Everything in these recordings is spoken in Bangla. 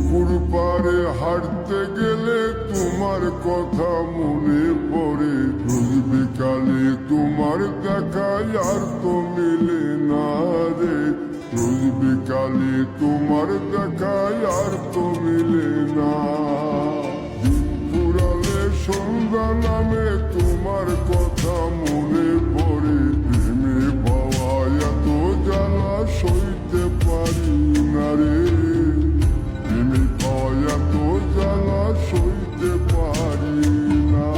পুকুর পাড়ে হাঁটতে গেলে তোমার কথা মনে পড়ে। রোজ বিকালে তোমার দেখায় আর তো মিলে না রে। রোজ বিকালে তোমার দেখায় আর তো মিলে না। দিন ফুরালে সন্ধ্যা নামে তোমার কথা মনে পড়ে। প্রেমে পাওয়া এত জ্বালা সইতে পারি না রে। প্রেমে পাওয়া এত জ্বালা সইতে পারি না।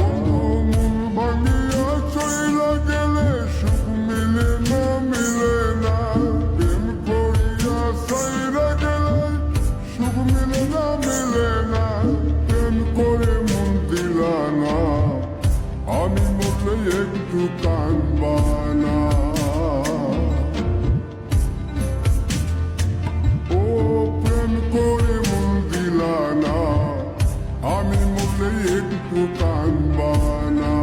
মন ভাঙিয়া চইলা গেলে সুখ মিলে না, মিলে না। প্রেম করিয়া সাইরা গেলে সুখ মিলে না, মিলে না। প্রেম করে মন দিলা না, আমি মরলে একটু কাঁদবা না। ও প্রেম করে মন দিলা না, আমি মরলে একটু কাঁদবা না।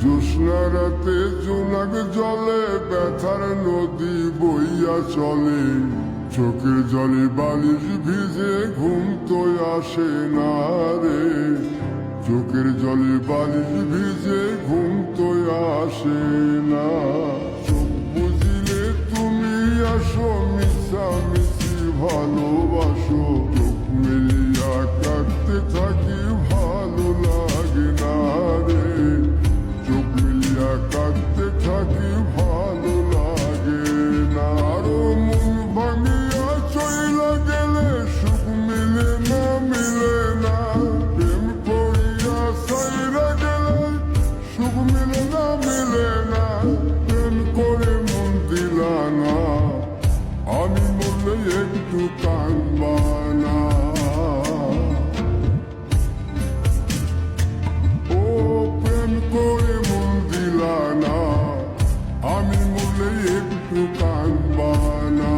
জ্যোৎস্না রাতে জোনাক জলে ব্যথার নদী বইয়া চলে। চোখের জলে বালিশ ভিজে ঘুম তো আসে না রে। চোখের জলে বালিশ ভিজে ঘুম তো আসে না। চোখ বুঝিলে তুমি আসো, মিশামিশি ভালোবাসো। চোখ মিলিয়া কাঁদতে থাকি, ভালো লাগে না রে। চোখ মিলিয়া কাঁদতে থাকি, ভালো লাগে না। আরো মন ভাঙিয়া চইলা গেলে সুখ মিলে না, মিলে না। প্রেম করিয়া সাইরা গেলে সুখ মিলে না, মিলে না। প্রেম করে মন দিলা না, আমি মরলে একটু কাঁদবা না। ও প্রেম করে মন দিলা না, আমি মরলে একটু কাঁদবা না।